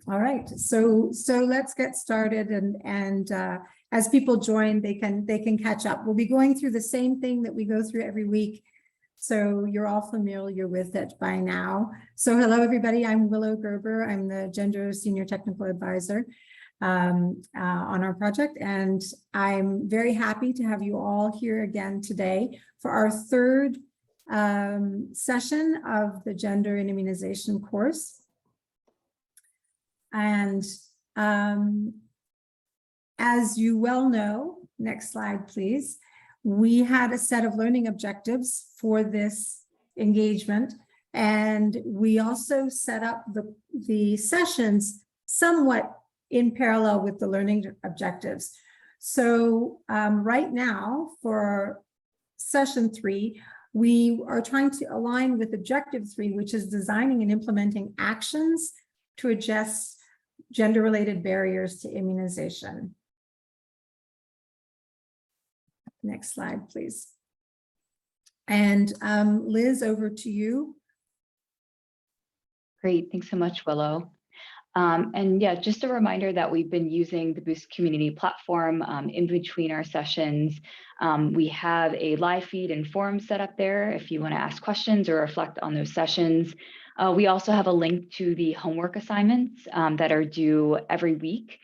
All right, so let's get started, and as people join, they can catch up. We'll be going through the same thing that we go through every week, so you're all familiar with it by now. So hello, everybody. I'm Willow Gerber. I'm the Gender Senior Technical Advisor on our project, and I'm very happy to have you all here again today for our third session of the Gender and Immunization course. And as you well know, next slide, please, we had a set of learning objectives for this engagement, and we also set up the sessions somewhat in parallel with the learning objectives. So right now, for session 3, we are trying to align with objective 3, which is designing and implementing actions to address gender-related barriers to immunization. Next slide, please. And Liz, over to you. Great, thanks so much, Willow. And yeah, just a reminder that we've been using the Boost community platform in between our sessions. We have a live feed and forum set up there if you want to ask questions or reflect on those sessions. We also have a link to the homework assignments that are due every week.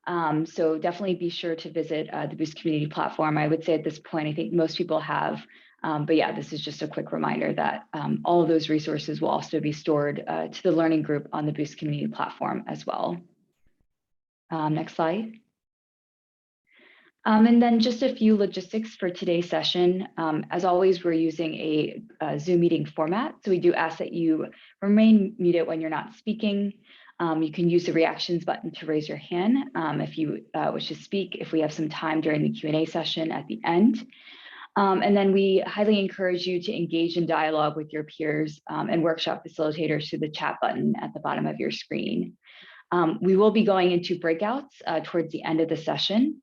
So definitely be sure to visit the Boost community platform. I would say at this point, I think most people have, but yeah, this is just a quick reminder that all of those resources will also be stored to the learning group on the Boost community platform as well. Next slide. And then just a few logistics for today's session. As always, we're using a Zoom meeting format. So we do ask that you remain muted when you're not speaking. You can use the reactions button to raise your hand if you wish to speak, if we have some time during the Q&A session at the end. And then we highly encourage you to engage in dialogue with your peers and workshop facilitators through the chat button at the bottom of your screen. We will be going into breakouts towards the end of the session.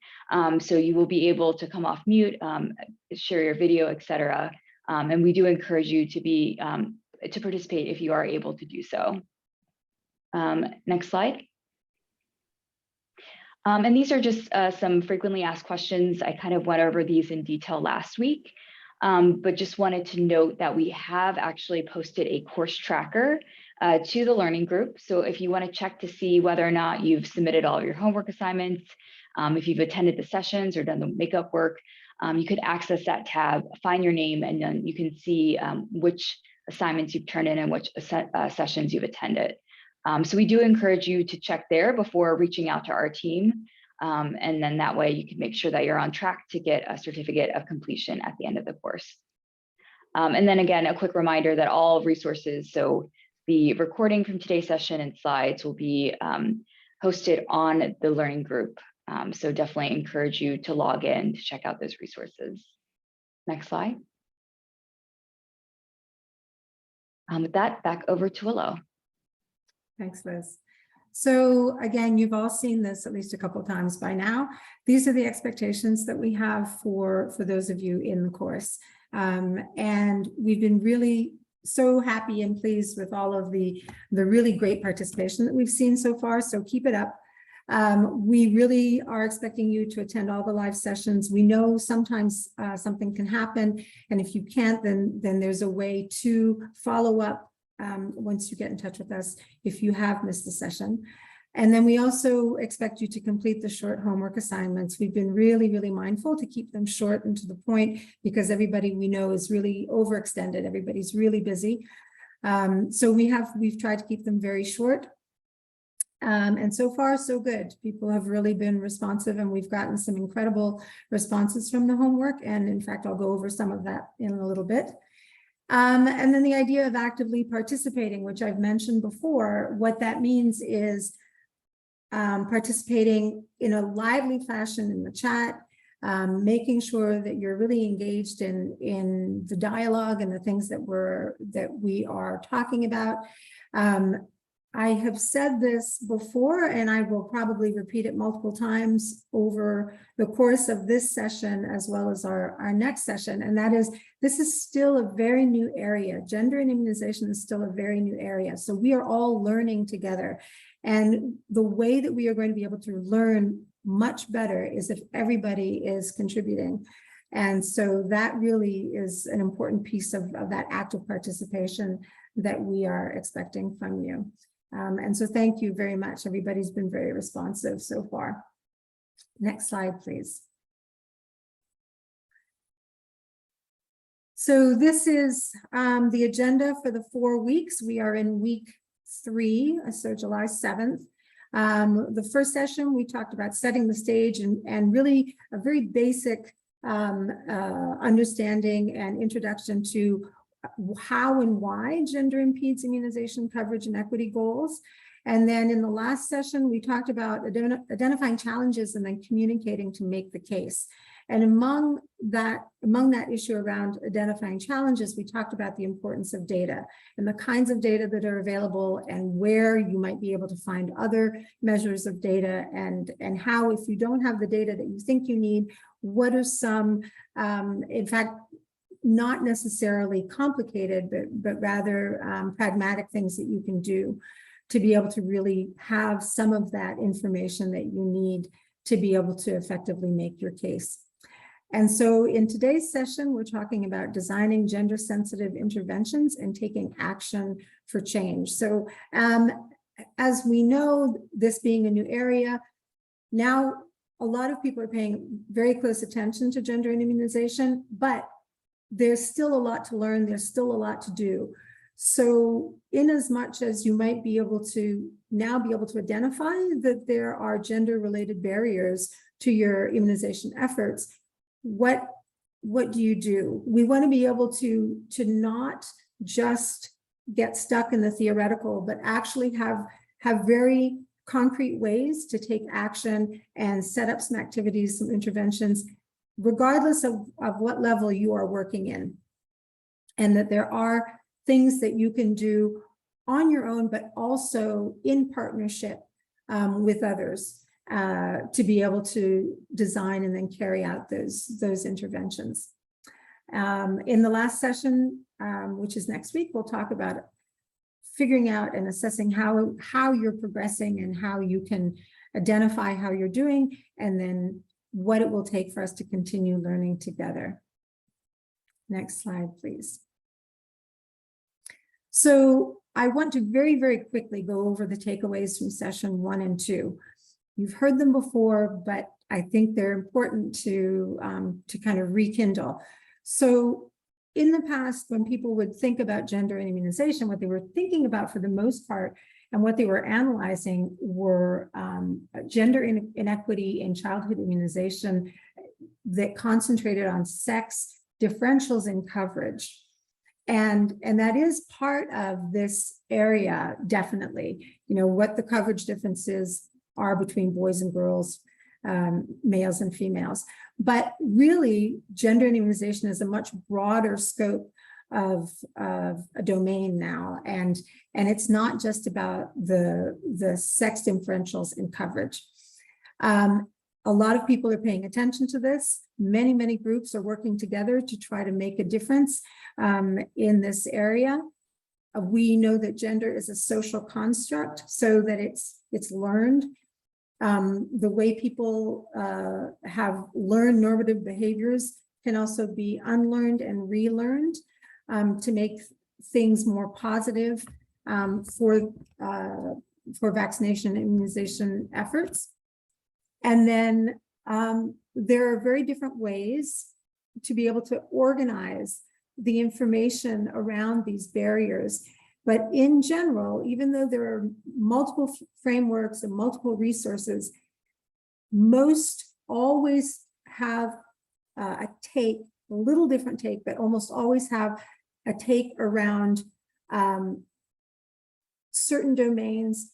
So you will be able to come off mute, share your video, etc. And we do encourage you to participate if you are able to do so. Next slide. And these are just some frequently asked questions. I kind of went over these in detail last week, but just wanted to note that we have actually posted a course tracker to the learning group. So if you want to check to see whether or not you've submitted all of your homework assignments, if you've attended the sessions or done the makeup work, you could access that tab, find your name, and then you can see which assignments you've turned in and which sessions you've attended. So we do encourage you to check there before reaching out to our team. And then that way you can make sure that you're on track to get a certificate of completion at the end of the course. And then again, a quick reminder that all resources, so the recording from today's session and slides will be hosted on the learning group. So definitely encourage you to log in to check out those resources. Next slide. With that, back over to Willow. Thanks, Liz. So again, you've all seen this at least a couple of times by now. These are the expectations that we have for those of you in the course. And we've been really so happy and pleased with all of the really great participation that we've seen so far. So keep it up. We really are expecting you to attend all the live sessions. We know sometimes something can happen, and if you can't, then there's a way to follow up once you get in touch with us if you have missed a session. And then we also expect you to complete the short homework assignments. We've been really, really mindful to keep them short and to the point because everybody we know is really overextended. Everybody's really busy. So we've tried to keep them very short. And so far, so good. People have really been responsive, and we've gotten some incredible responses from the homework. And in fact, I'll go over some of that in a little bit. And then the idea of actively participating, which I've mentioned before, what that means is participating in a lively fashion in the chat, making sure that you're really engaged in the dialogue and the things that we are talking about. I have said this before, and I will probably repeat it multiple times over the course of this session, as well as our next session, and that is, this is still a very new area. Gender and immunization is still a very new area. So we are all learning together. And the way that we are going to be able to learn much better is if everybody is contributing. And so that really is an important piece of that active participation that we are expecting from you. And so thank you very much. Everybody's been very responsive so far. Next slide, please. So this is the agenda for the 4 weeks. We are in week 3, so July 7th. The first session, we talked about setting the stage and really a very basic understanding and introduction to how and why gender impedes immunization coverage and equity goals. And then in the last session, we talked about identifying challenges and then communicating to make the case. And among that issue around identifying challenges, we talked about the importance of data and the kinds of data that are available and where you might be able to find other measures of data and how, if you don't have the data that you think you need, what are some, in fact, not necessarily complicated, but rather pragmatic things that you can do to be able to really have some of that information that you need to be able to effectively make your case. And so in today's session, we're talking about designing gender-sensitive interventions and taking action for change. So as we know, this being a new area, now a lot of people are paying very close attention to gender and immunization, but there's still a lot to learn. There's still a lot to do. So in as much as you might be able to now be able to identify that there are gender-related barriers to your immunization efforts, what do you do? We want to be able to not just get stuck in the theoretical, but actually have very concrete ways to take action and set up some activities, some interventions, regardless of what level you are working in. And that there are things that you can do on your own, but also in partnership with others to be able to design and then carry out those interventions. In the last session, which is next week, we'll talk about figuring out and assessing how you're progressing and how you can identify how you're doing, and then what it will take for us to continue learning together. Next slide, please. So I want to very, very quickly go over the takeaways from session 1 and 2. You've heard them before, but I think they're important to kind of rekindle. So in the past, when people would think about gender and immunization, what they were thinking about for the most part, and what they were analyzing were gender inequity in childhood immunization that concentrated on sex differentials in coverage. And that is part of this area, definitely. You know, what the coverage differences are between boys and girls, males and females. But really, gender and immunization is a much broader scope of a domain now. And it's not just about the sex differentials in coverage. A lot of people are paying attention to this. Many, many groups are working together to try to make a difference in this area. We know that gender is a social construct, so that it's learned. The way people have learned normative behaviors can also be unlearned and relearned to make things more positive for vaccination and immunization efforts. And then there are very different ways to be able to organize the information around these barriers. But in general, even though there are multiple frameworks and multiple resources, most always have a little different take, but almost always have a take around certain domains,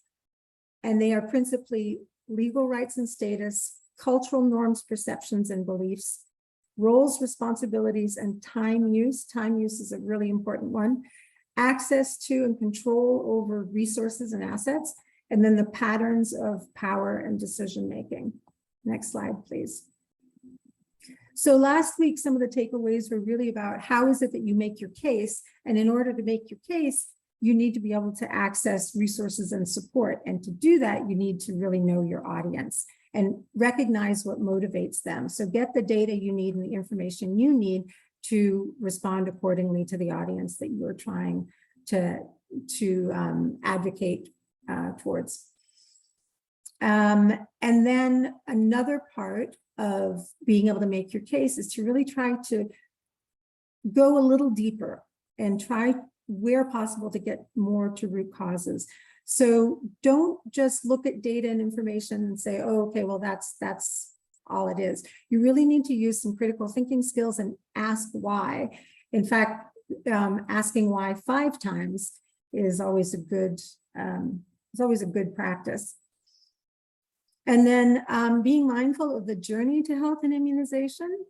and they are principally legal rights and status, cultural norms, perceptions, and beliefs, roles, responsibilities, and time use. Time use is a really important one. Access to and control over resources and assets, and then the patterns of power and decision-making. Next slide, please. So last week, some of the takeaways were really about how is it that you make your case, and in order to make your case, you need to be able to access resources and support. And to do that, you need to really know your audience and recognize what motivates them. So get the data you need and the information you need to respond accordingly to the audience that you're trying to advocate towards. And then another part of being able to make your case is to really try to go a little deeper and try where possible to get more to root causes. So don't just look at data and information and say, oh, okay, well, that's all it is. You really need to use some critical thinking skills and ask why. In fact, asking why 5 times is always a good practice. And then being mindful of the journey to health and immunization,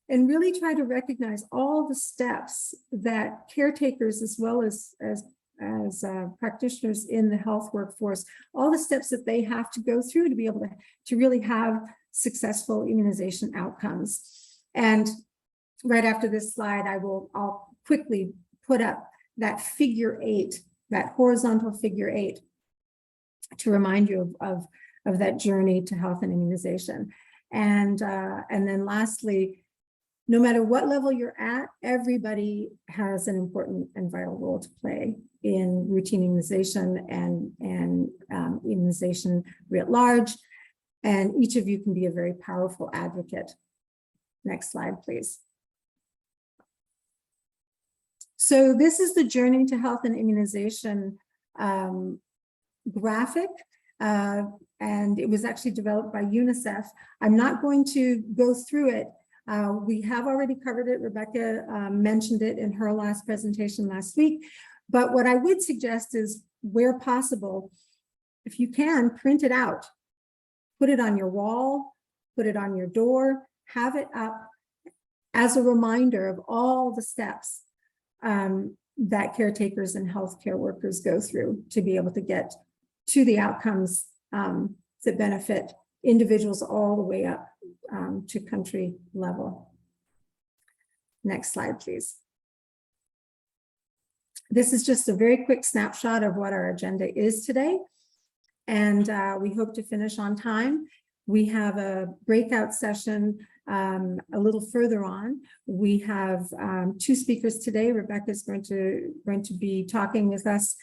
and really try to recognize all the steps that caretakers, as well as practitioners in the health workforce, all the steps that they have to go through to be able to really have successful immunization outcomes. And right after this slide, I'll quickly put up that figure 8, that horizontal figure 8, to remind you of that journey to health and immunization. And then lastly, no matter what level you're at, everybody has an important and vital role to play in routine immunization and immunization writ large. And each of you can be a very powerful advocate. Next slide, please. So this is the journey to health and immunization graphic. And it was actually developed by UNICEF. I'm not going to go through it. We have already covered it. Rebecca mentioned it in her last presentation last week. But what I would suggest is, where possible, if you can, print it out. Put it on your wall, put it on your door, have it up as a reminder of all the steps that caretakers and healthcare workers go through to be able to get to the outcomes that benefit individuals all the way up to country level. Next slide, please. This is just a very quick snapshot of what our agenda is today. And we hope to finish on time. We have a breakout session a little further on. We have 2 speakers today. Rebecca is going to be talking with us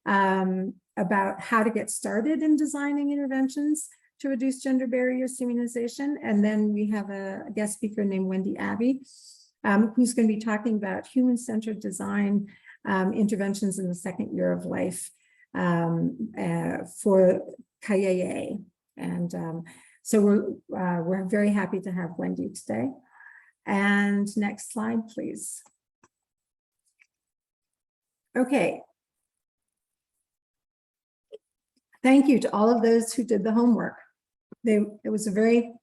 about how to get started in designing interventions to reduce gender barriers to immunization. And then we have a guest speaker named Wendy Abbey, who's going to be talking about human-centered design interventions in the 2nd year of life for Kayayer. And so we're very happy to have Wendy today. And next slide, please. Okay. Thank you to all of those who did the homework. It was a very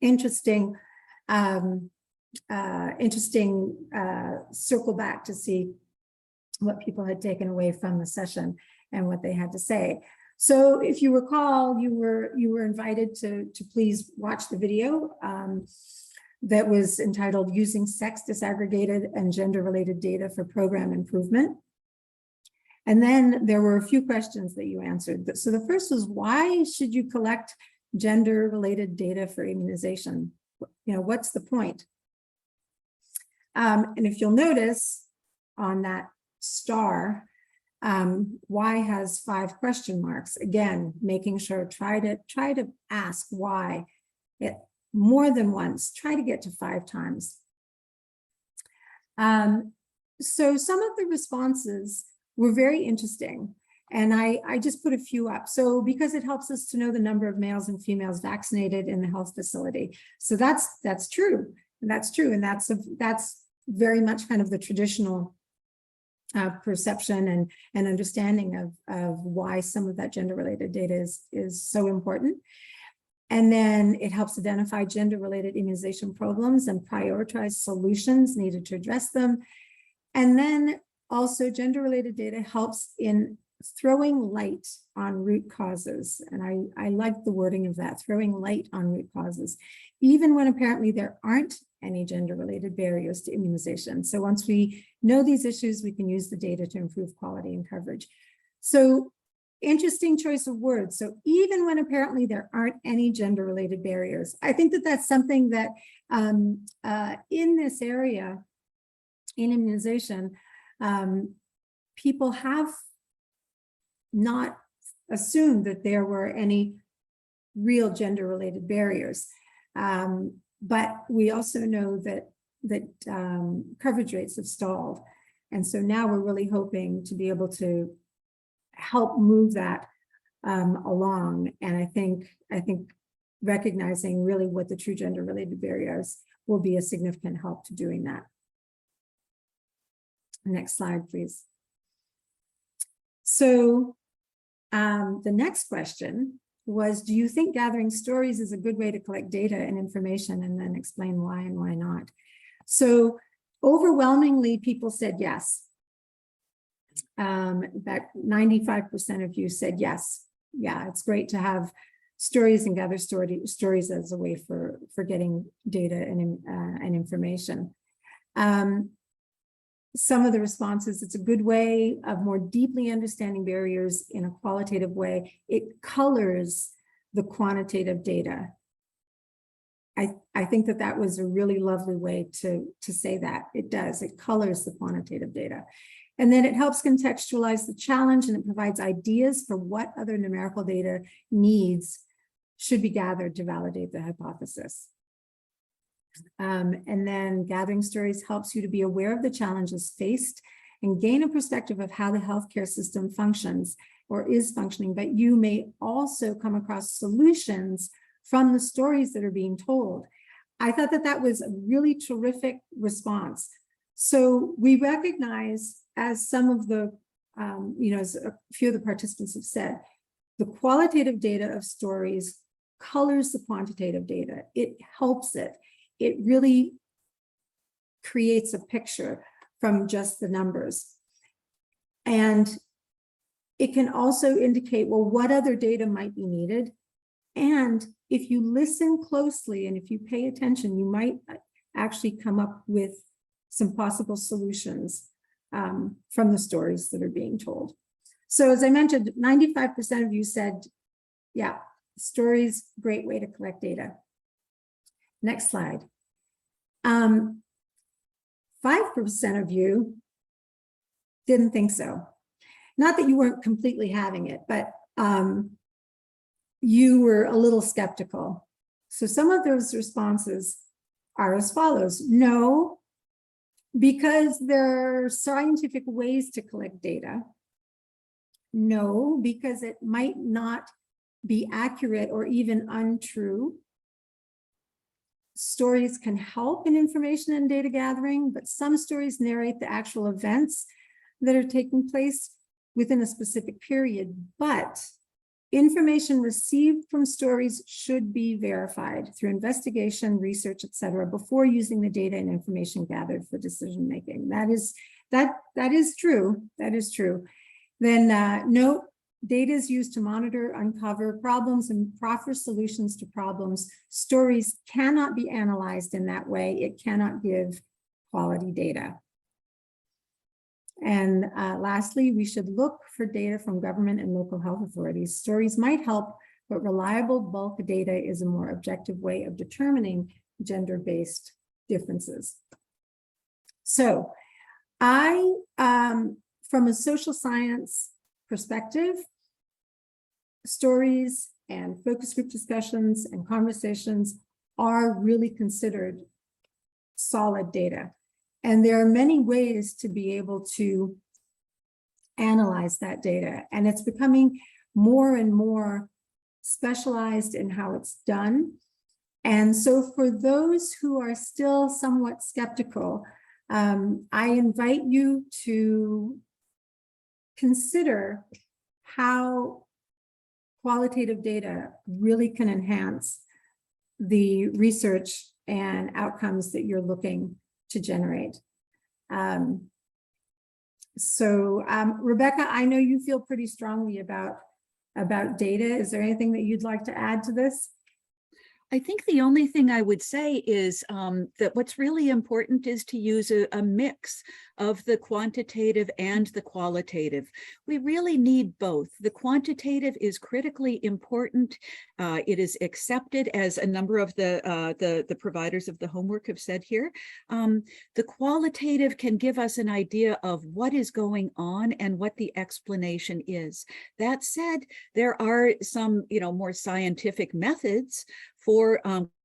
interesting circle back to see what people had taken away from the session and what they had to say. So if you recall, you were invited to please watch the video that was entitled "Using Sex Disaggregated and Gender-Related Data for Program Improvement." And then there were a few questions that you answered. So the first was, why should you collect gender-related data for immunization? You know, what's the point? And if you'll notice on that star, why has 5 question marks? Again, making sure, try to ask why it more than once, try to get to 5 times. So some of the responses were very interesting, and I just put a few up. So because it helps us to know the number of males and females vaccinated in the health facility. So that's true, and that's true, and that's very much kind of the traditional perception and understanding of why some of that gender-related data is so important. And then it helps identify gender-related immunization problems and prioritize solutions needed to address them. And then also gender-related data helps in throwing light on root causes. And I like the wording of that, throwing light on root causes, even when apparently there aren't any gender-related barriers to immunization. So once we know these issues, we can use the data to improve quality and coverage. So interesting choice of words. So even when apparently there aren't any gender-related barriers, I think that that's something that in this area, in immunization, people have not assumed that there were any real gender-related barriers. But we also know that coverage rates have stalled. And so now we're really hoping to be able to help move that along. And I think recognizing really what the true gender-related barriers will be a significant help to doing that. Next slide, please. So the next question was, do you think gathering stories is a good way to collect data and information, and then explain why and why not? So overwhelmingly, people said yes. About 95% of you said yes. Yeah, it's great to have stories and gather stories as a way for getting data and information. Some of the responses, it's a good way of more deeply understanding barriers in a qualitative way. It colors the quantitative data. I think that was a really lovely way to say that. It does, it colors the quantitative data. And then it helps contextualize the challenge, and it provides ideas for what other numerical data needs should be gathered to validate the hypothesis. And then gathering stories helps you to be aware of the challenges faced and gain a perspective of how the healthcare system functions or is functioning, but you may also come across solutions from the stories that are being told. I thought that was a really terrific response. So we recognize, as some of the, as a few of the participants have said, the qualitative data of stories colors the quantitative data. It helps it. It really creates a picture from just the numbers. And it can also indicate, well, what other data might be needed. And if you listen closely and if you pay attention, you might actually come up with some possible solutions from the stories that are being told. So as I mentioned, 95% of you said, yeah, stories, great way to collect data. Next slide. 5% of you didn't think so. Not that you weren't completely having it, but you were a little skeptical. So some of those responses are as follows. No, because there are scientific ways to collect data. No, because it might not be accurate or even untrue. Stories can help in information and data gathering, but some stories narrate the actual events that are taking place within a specific period. But information received from stories should be verified through investigation, research, etc., before using the data and information gathered for decision making. That is true. That is true. Then note, data is used to monitor, uncover problems, and proffer solutions to problems. Stories cannot be analyzed in that way. It cannot give quality data. And lastly, we should look for data from government and local health authorities. Stories might help, but reliable bulk data is a more objective way of determining gender-based differences. So from a social science perspective, stories and focus group discussions and conversations are really considered solid data. And there are many ways to be able to analyze that data. And it's becoming more and more specialized in how it's done. And so for those who are still somewhat skeptical, I invite you to consider how qualitative data really can enhance the research and outcomes that you're looking to generate. So Rebecca, I know you feel pretty strongly about data. Is there anything that you'd like to add to this? I think the only thing I would say is that what's really important is to use a mix of the quantitative and the qualitative. We really need both. The quantitative is critically important. It is accepted, as a number of the providers of the homework have said here. The qualitative can give us an idea of what is going on and what the explanation is. That said, there are some, more scientific methods for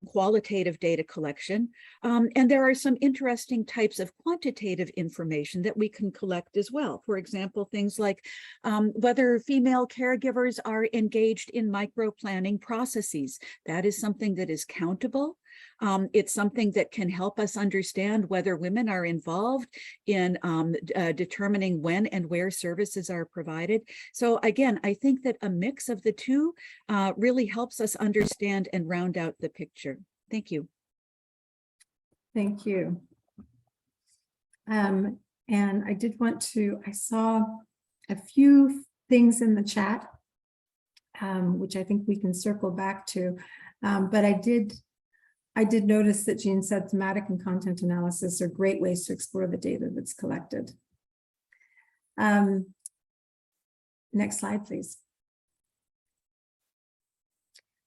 qualitative data collection. And there are some interesting types of quantitative information that we can collect as well. For example, things like whether female caregivers are engaged in micro-planning processes. That is something that is countable. It's something that can help us understand whether women are involved in determining when and where services are provided. So again, I think that a mix of the two really helps us understand and round out the picture. Thank you. Thank you. And I did want to, I saw a few things in the chat, which I think we can circle back to, but I did notice that Jean said thematic and content analysis are great ways to explore the data that's collected. Next slide, please.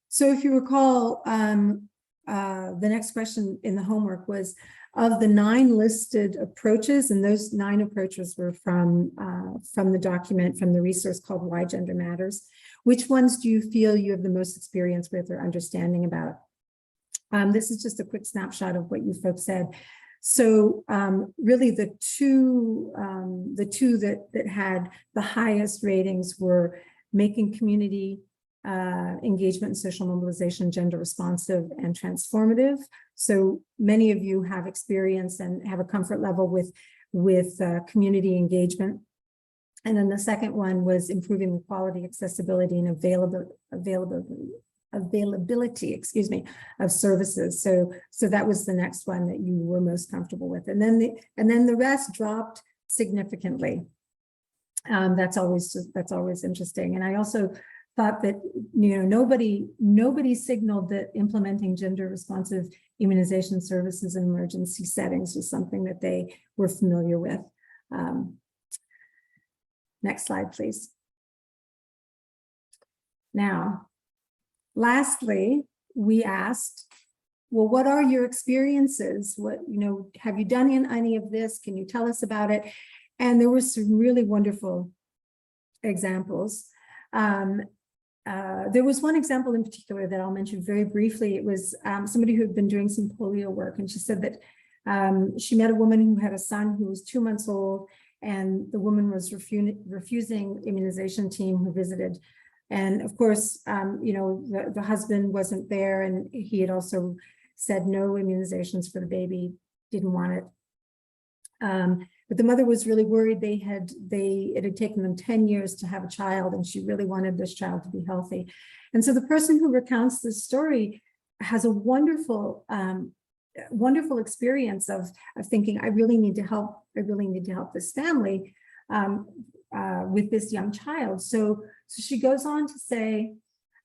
So if you recall, the next question in the homework was, of the 9 listed approaches, and those 9 approaches were from the document, from the resource called Why Gender Matters, which ones do you feel you have the most experience with or understanding about? This is just a quick snapshot of what you folks said. So really the two that had the highest ratings were making community engagement and social mobilization gender responsive and transformative. So many of you have experience and have a comfort level with community engagement. And then the second one was improving the quality, accessibility, and availability, excuse me, of services. So that was the next one that you were most comfortable with. And then the rest dropped significantly. That's always interesting. And I also thought that nobody signaled that implementing gender responsive immunization services in emergency settings was something that they were familiar with. Next slide, please. Now, lastly, we asked, well, what are your experiences? What, have you done any of this? Can you tell us about it? And there were some really wonderful examples. There was one example in particular that I'll mention very briefly. It was somebody who had been doing some polio work, and she said that she met a woman who had a son who was 2 months old, and the woman was refusing immunization team who visited. And of course, the husband wasn't there, and he had also said no immunizations for the baby, didn't want it. But the mother was really worried. It had taken them 10 years to have a child, and she really wanted this child to be healthy. And so the person who recounts this story has a wonderful experience of thinking, I really need to help this family with this young child. So she goes on to say,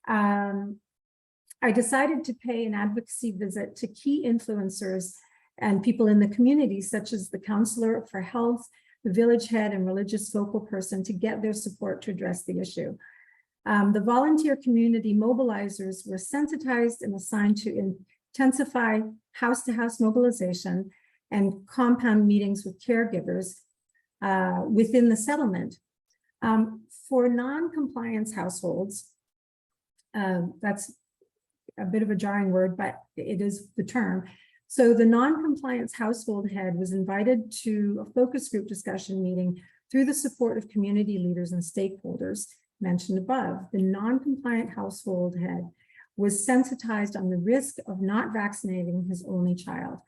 I decided to pay an advocacy visit to key influencers and people in the community, such as the counselor for health, the village head, and religious focal person, to get their support to address the issue. The volunteer community mobilizers were sensitized and assigned to intensify house-to-house mobilization and compound meetings with caregivers within the settlement. For non-compliance households, that's a bit of a jarring word, but it is the term. So the non-compliance household head was invited to a focus group discussion meeting through the support of community leaders and stakeholders mentioned above. The non-compliant household head was sensitized on the risk of not vaccinating his only child.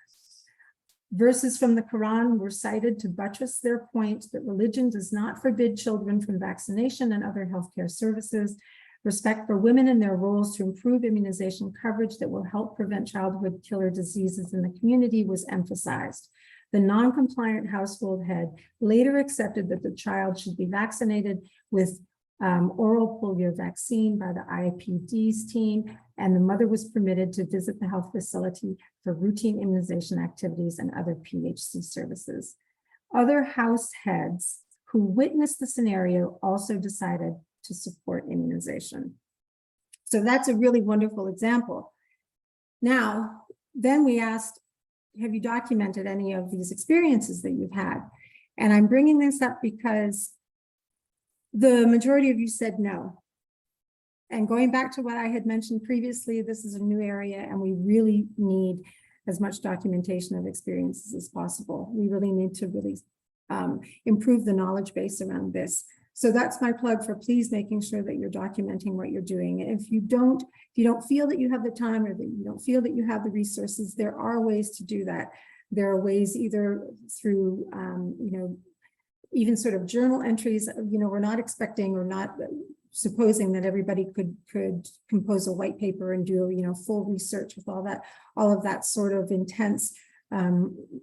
Verses from the Quran were cited to buttress their point that religion does not forbid children from vaccination and other healthcare services. Respect for women and their roles to improve immunization coverage that will help prevent childhood killer diseases in the community was emphasized. The non-compliant household head later accepted that the child should be vaccinated with oral polio vaccine by the IPD's team, and the mother was permitted to visit the health facility for routine immunization activities and other PHC services. Other house heads who witnessed the scenario also decided to support immunization. So that's a really wonderful example. Now, then we asked, have you documented any of these experiences that you've had? And I'm bringing this up because the majority of you said no. And going back to what I had mentioned previously, this is a new area and we really need as much documentation of experiences as possible. We really need to really improve the knowledge base around this. So that's my plug for please making sure that you're documenting what you're doing. And if you don't feel that you have the time or that you don't feel that you have the resources, there are ways to do that. There are ways either through, even sort of journal entries. We're not expecting or not supposing that everybody could compose a white paper and do full research with all of that sort of intense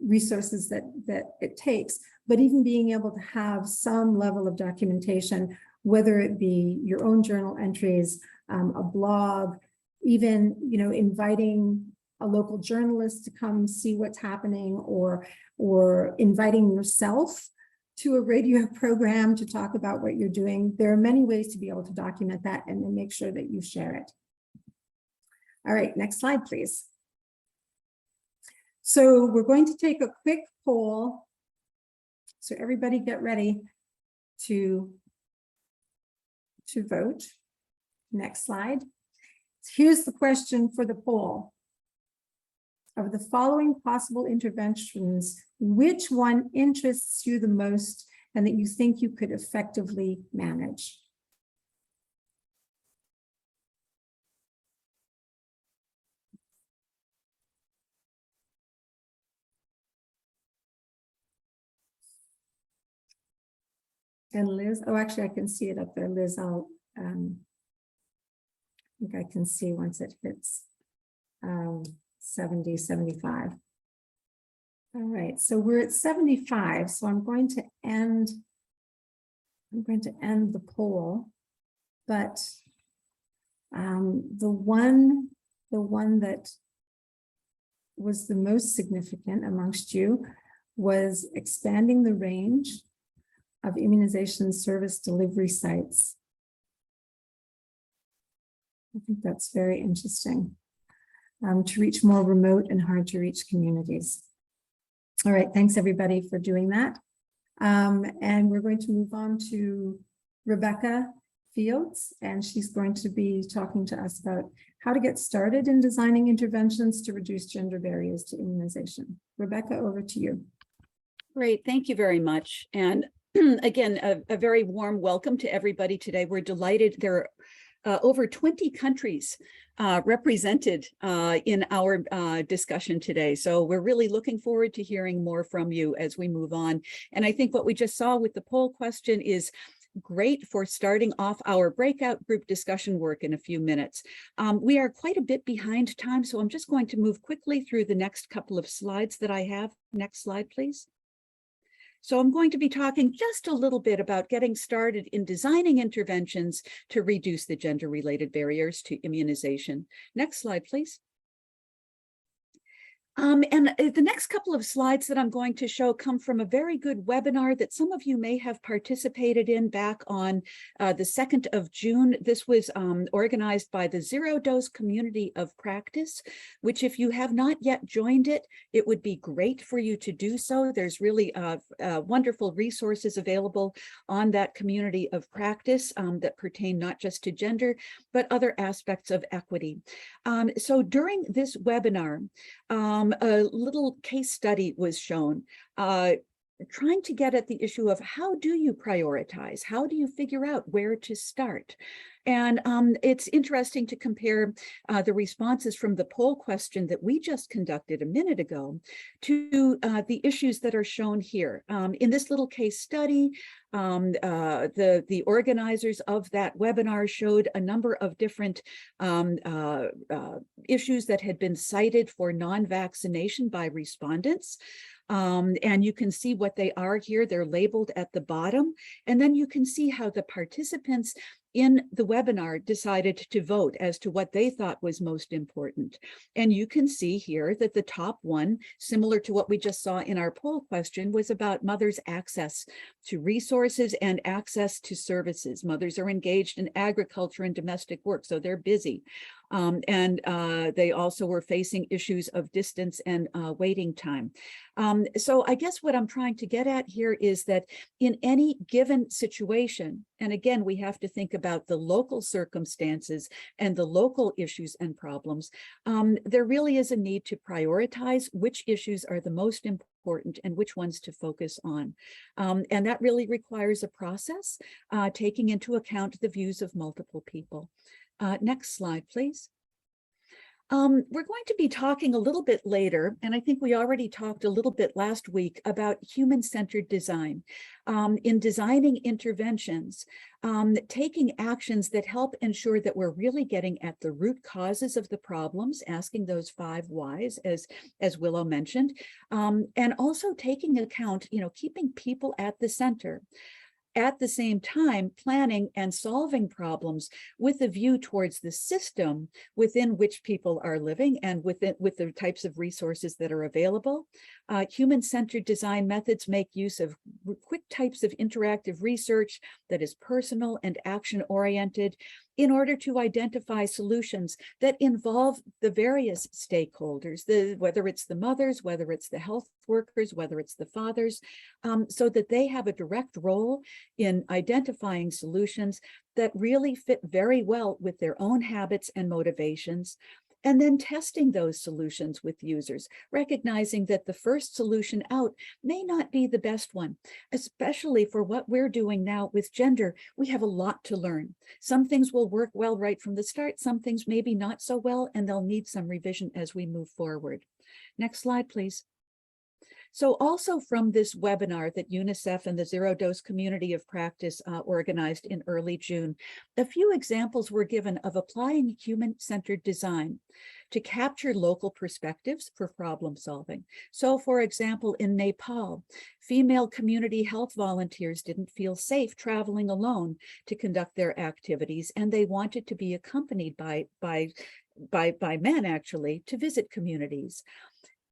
resources that it takes. But even being able to have some level of documentation, whether it be your own journal entries, a blog, even inviting a local journalist to come see what's happening, or inviting yourself to a radio program to talk about what you're doing. There are many ways to be able to document that and then make sure that you share it. All right, next slide, please. So we're going to take a quick poll. So everybody get ready to vote. Next slide. Here's the question for the poll. Of the following possible interventions, which one interests you the most and that you think you could effectively manage? And Liz, oh, actually, I can see it up there. Liz, I think I can see once it hits 70, 75. All right, so we're at 75. So I'm going to end the poll, but the one that was the most significant amongst you was expanding the range of immunization service delivery sites. I think that's very interesting, to reach more remote and hard to reach communities. All right, thanks everybody for doing that. And we're going to move on to Rebecca Fields, and she's going to be talking to us about how to get started in designing interventions to reduce gender barriers to immunization. Rebecca, over to you. Great, thank you very much. And again, a very warm welcome to everybody today. We're delighted. There are over 20 countries represented in our discussion today. So we're really looking forward to hearing more from you as we move on. And I think what we just saw with the poll question is great for starting off our breakout group discussion work in a few minutes. We are quite a bit behind time, so I'm just going to move quickly through the next couple of slides that I have. Next slide, please. So I'm going to be talking just a little bit about getting started in designing interventions to reduce the gender-related barriers to immunization. Next slide, please. And the next couple of slides that I'm going to show come from a very good webinar that some of you may have participated in back on the 2nd of June. This was organized by the Zero Dose Community of Practice, which if you have not yet joined it, it would be great for you to do so. There's really wonderful resources available on that community of practice that pertain not just to gender, but other aspects of equity. So during this webinar, a little case study was shown, trying to get at the issue of how do you prioritize? How do you figure out where to start? And it's interesting to compare the responses from the poll question that we just conducted a minute ago to the issues that are shown here. In this little case study, the organizers of that webinar showed a number of different issues that had been cited for non-vaccination by respondents. And you can see what they are here. They're labeled at the bottom. And then you can see how the participants in the webinar decided to vote as to what they thought was most important. And you can see here that the top one, similar to what we just saw in our poll question, was about mothers' access to resources and access to services. Mothers are engaged in agriculture and domestic work, so they're busy. They also were facing issues of distance and waiting time. So I guess what I'm trying to get at here is that in any given situation, and again, we have to think about the local circumstances and the local issues and problems, there really is a need to prioritize which issues are the most important and which ones to focus on. And that really requires a process taking into account the views of multiple people. Next slide, please. We're going to be talking a little bit later, and I think we already talked a little bit last week about human-centered design. In designing interventions, taking actions that help ensure that we're really getting at the root causes of the problems, asking those 5 whys, as Willow mentioned, and also taking account, keeping people at the center. At the same time, planning and solving problems with a view towards the system within which people are living and with the types of resources that are available. Human-centered design methods make use of quick types of interactive research that is personal and action-oriented in order to identify solutions that involve the various stakeholders, whether it's the mothers, whether it's the health workers, whether it's the fathers, so that they have a direct role in identifying solutions that really fit very well with their own habits and motivations, and then testing those solutions with users, recognizing that the first solution out may not be the best one, especially for what we're doing now with gender. We have a lot to learn. Some things will work well right from the start, some things maybe not so well, and they'll need some revision as we move forward. Next slide, please. So also from this webinar that UNICEF and the Zero Dose Community of Practice organized in early June, a few examples were given of applying human-centered design to capture local perspectives for problem solving. So for example, in Nepal, female community health volunteers didn't feel safe traveling alone to conduct their activities, and they wanted to be accompanied by men actually to visit communities.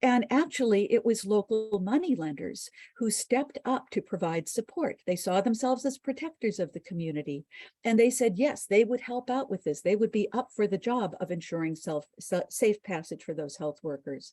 And actually, it was local moneylenders who stepped up to provide support. They saw themselves as protectors of the community. And they said, yes, they would help out with this. They would be up for the job of ensuring safe passage for those health workers.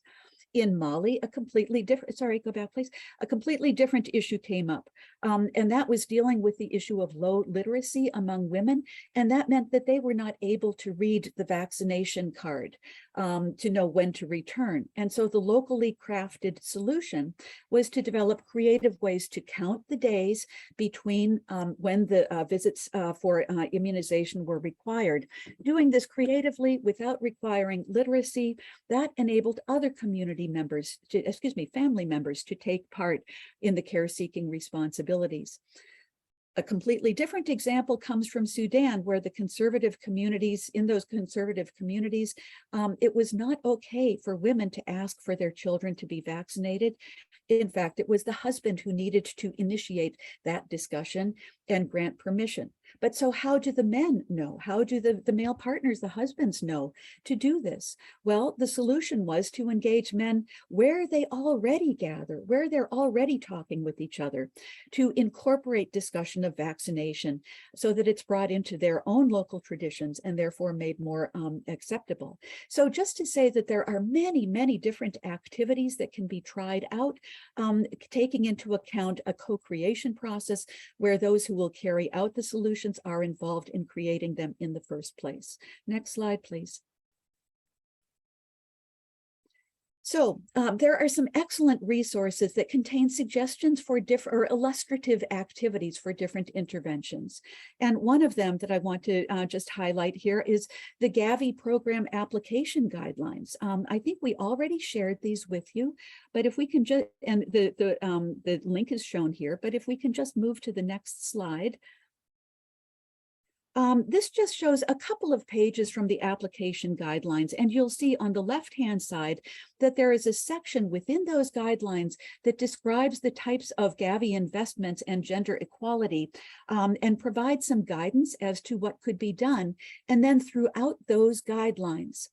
In Mali, a completely different, sorry, go back, please. A completely different issue came up. And that was dealing with the issue of low literacy among women. And that meant that they were not able to read the vaccination card to know when to return. And so the locally crafted solution was to develop creative ways to count the days between when the visits for immunization were required. Doing this creatively without requiring literacy, that enabled other community members to, family members to take part in the care-seeking responsibilities. A completely different example comes from Sudan, where the conservative communities, in those conservative communities, it was not okay for women to ask for their children to be vaccinated. In fact, it was the husband who needed to initiate that discussion and grant permission. But so how do the men know? How do the male partners, the husbands, know to do this? Well, the solution was to engage men where they already gather, where they're already talking with each other, to incorporate discussion of vaccination so that it's brought into their own local traditions and therefore made more acceptable. So just to say that there are many, many different activities that can be tried out, taking into account a co-creation process where those who will carry out the solutions are involved in creating them in the first place. Next slide, please. So there are some excellent resources that contain suggestions for different or illustrative activities for different interventions. And one of them that I want to just highlight here is the Gavi program application guidelines. I think we already shared these with you, but if we can just, and the link is shown here, but if we can just move to the next slide. This just shows a couple of pages from the application guidelines, and you'll see on the left-hand side that there is a section within those guidelines that describes the types of Gavi investments and gender equality, and provides some guidance as to what could be done. And then throughout those guidelines,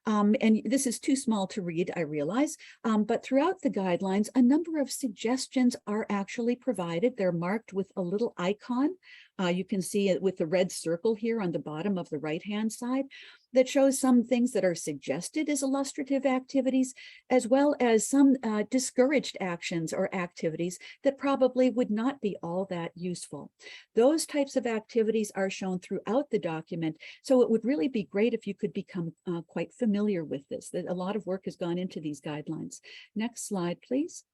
and this is too small to read, I realize, but throughout the guidelines, a number of suggestions are actually provided. They're marked with a little icon. You can see it with the red circle here on the bottom of the right-hand side that shows some things that are suggested as illustrative activities, as well as some discouraged actions or activities that probably would not be all that useful. Those types of activities are shown throughout the document, so it would really be great if you could become quite familiar with this. That a lot of work has gone into these guidelines. Next slide, please.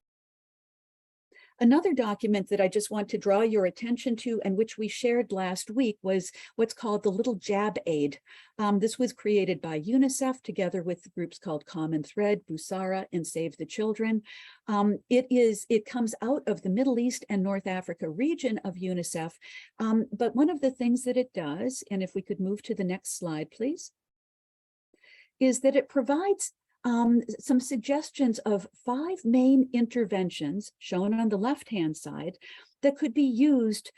Another document that I just want to draw your attention to, and which we shared last week, was what's called the Little Jab Aid. This was created by UNICEF together with groups called Common Thread, Busara, and Save the Children. It comes out of the Middle East and North Africa region of UNICEF. But one of the things that it does, and if we could move to the next slide, please, is that it provides some suggestions of 5 main interventions shown on the left-hand side that could be used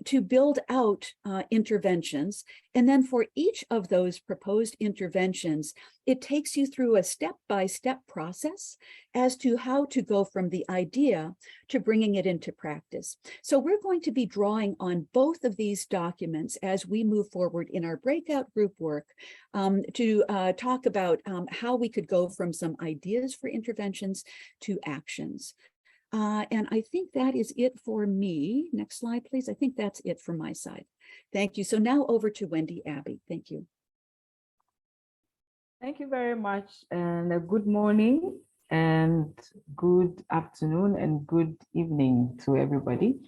to build out interventions. And then for each of those proposed interventions, it takes you through a step-by-step process as to how to go from the idea to bringing it into practice. So we're going to be drawing on both of these documents as we move forward in our breakout group work to talk about how we could go from some ideas for interventions to actions. And I think that is it for me. Next slide, please. I think that's it from my side. Thank you. So now over to Wendy Abbey. Thank you. Thank you very much, and good morning and good afternoon and good evening to everybody.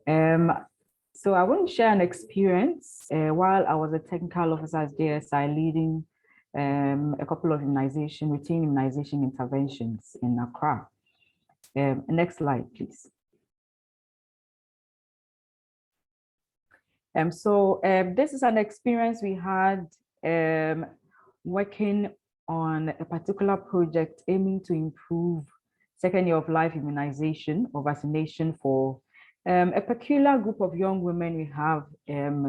So I want to share an experience while I was a technical officer at JSI leading a couple of routine immunization interventions in Accra. Next slide, please. This is an experience we had working on a particular project aiming to improve second year of life immunization or vaccination for a peculiar group of young women we have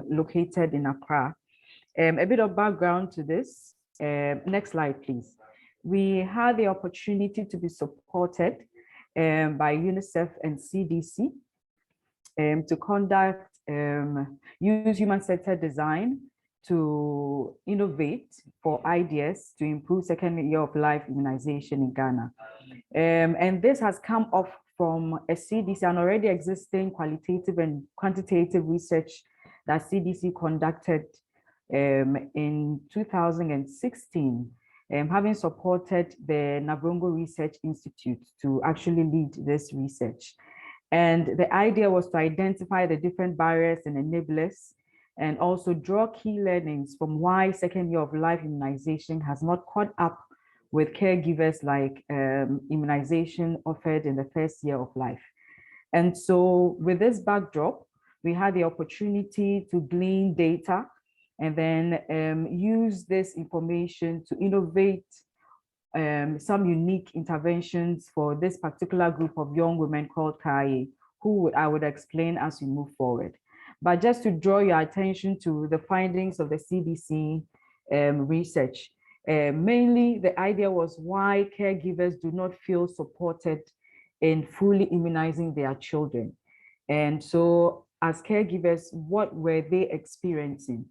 located in Accra. A bit of background to this. Next slide, please. We had the opportunity to be supported by UNICEF and CDC to conduct, use human-centered design to innovate for ideas to improve second year of life immunization in Ghana. And this has come off from a CDC, an already existing qualitative and quantitative research that CDC conducted in 2016, having supported the Nabrongo Research Institute to actually lead this research. And the idea was to identify the different barriers and enablers and also draw key learnings from why second year of life immunization has not caught up with caregivers like immunization offered in the first year of life. And so with this backdrop, we had the opportunity to glean data and then use this information to innovate some unique interventions for this particular group of young women called Kayayer, who I would explain as we move forward. But just to draw your attention to the findings of the CDC research, mainly the idea was why caregivers do not feel supported in fully immunizing their children. And so as caregivers, what were they experiencing?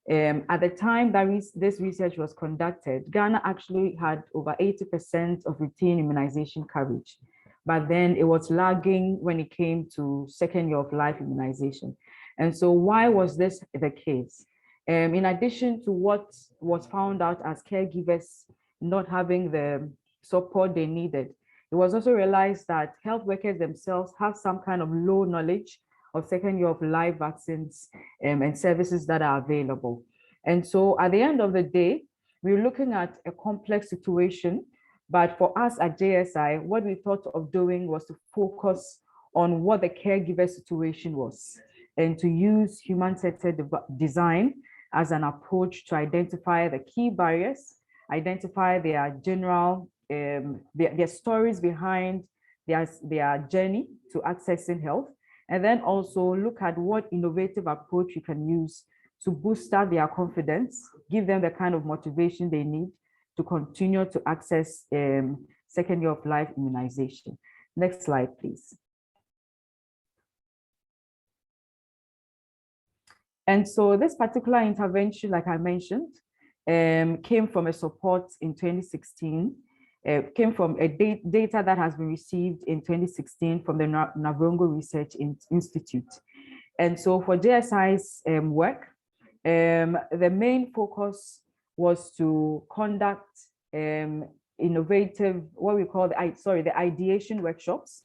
At the time that this research was conducted, Ghana actually had over 80% of routine immunization coverage, but then it was lagging when it came to second year of life immunization. And so why was this the case? In addition to what was found out as caregivers not having the support they needed, it was also realized that health workers themselves have some kind of low knowledge of second year of life vaccines and services that are available. And so at the end of the day, we're looking at a complex situation, but for us at JSI, what we thought of doing was to focus on what the caregiver situation was. and to use human-centered design as an approach to identify the key barriers, identify their general, their stories behind their journey to accessing health, and then also look at what innovative approach you can use to boost up their confidence, give them the kind of motivation they need to continue to access second year of life immunization. Next slide, please. And so this particular intervention, like I mentioned, came from a support in 2016, came from a data that has been received in 2016 from the Navrongo Research Institute. And so for JSI's work, the main focus was to conduct innovative, what we call the ideation workshops,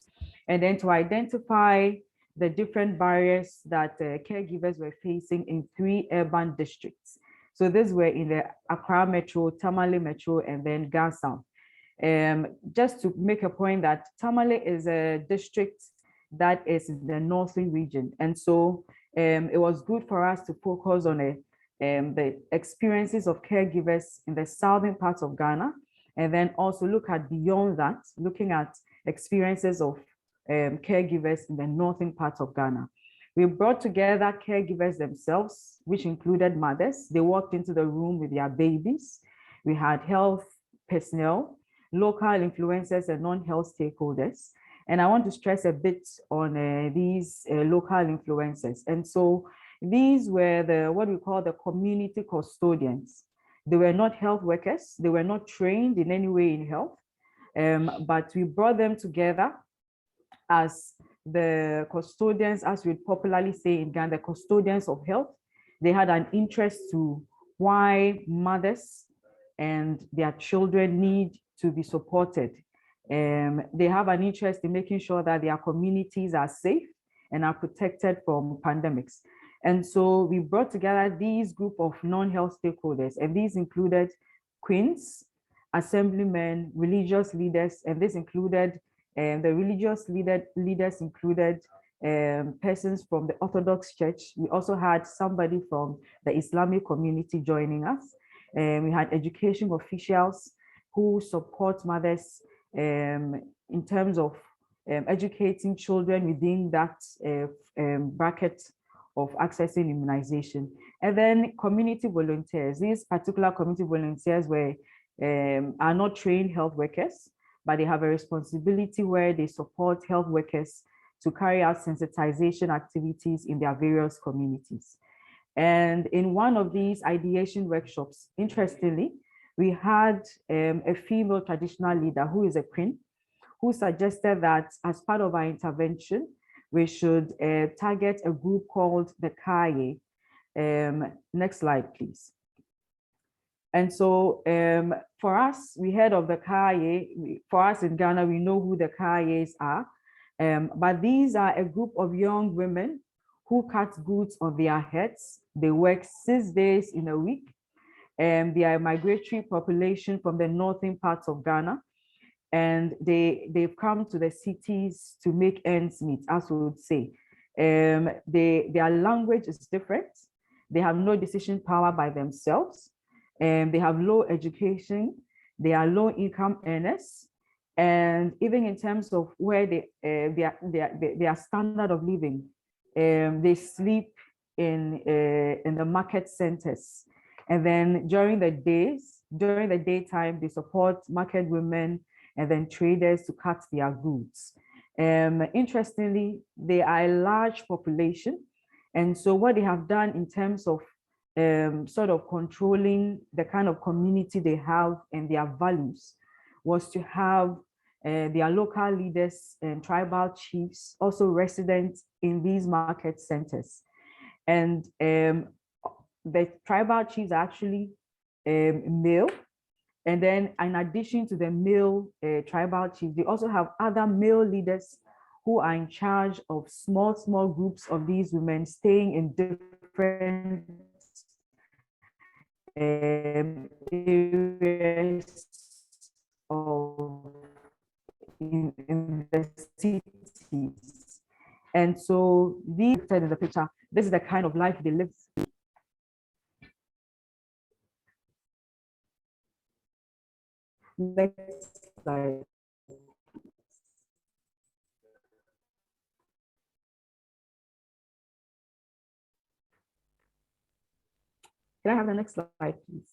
and then to identify the different barriers that caregivers were facing in 3 urban districts. So these were in the Accra Metro, Tamale Metro, and then Gansam. Just to make a point that Tamale is a district that is in the northern region. And so it was good for us to focus on the experiences of caregivers in the southern parts of Ghana, and then also look at beyond that, looking at experiences of caregivers in the northern part of Ghana. We brought together caregivers themselves, which included mothers. They walked into the room with their babies. We had health personnel, local influencers, and non-health stakeholders. And I want to stress a bit on these local influencers. And so these were what we call the community custodians. They were not health workers. They were not trained in any way in health, but we brought them together as the custodians, as we popularly say in Ghana, the custodians of health. They had an interest to why mothers and their children need to be supported. They have an interest in making sure that their communities are safe and are protected from pandemics. And so we brought together these group of non-health stakeholders, and these included queens, assemblymen, religious leaders, and this included the religious leaders included persons from the Orthodox Church. We also had somebody from the Islamic community joining us. We had education officials who support mothers in terms of educating children within that bracket of accessing immunization. And then community volunteers. These particular community volunteers are not trained health workers, but they have a responsibility where they support health workers to carry out sensitization activities in their various communities. And in one of these ideation workshops, interestingly, we had a female traditional leader who is a queen, who suggested that as part of our intervention, we should target a group called the Kayayer. Next slide, please. And so for us, we heard of the Kayayer. For us in Ghana, we know who the Kayayers are. But these are a group of young women who cut goods on their heads. They work 6 days in a week. They are a migratory population from the northern parts of Ghana. And they've come to the cities to make ends meet, as we would say. Their language is different. They have no decision power by themselves. They have low education. They are low income earners. And even in terms of where their standard of living, they sleep in the market centers. And then during the daytime, they support market women and then traders to cut their goods. Interestingly, they are a large population. And so what they have done in terms of sort of controlling the kind of community they have and their values was to have their local leaders and tribal chiefs also resident in these market centers. And the tribal chiefs are actually male. And then in addition to the male tribal chiefs, they also have other male leaders who are in charge of small groups of these women staying in different areas in the cities. And so these in the picture, this is the kind of life they live. Next slide. Can I have the next slide, please?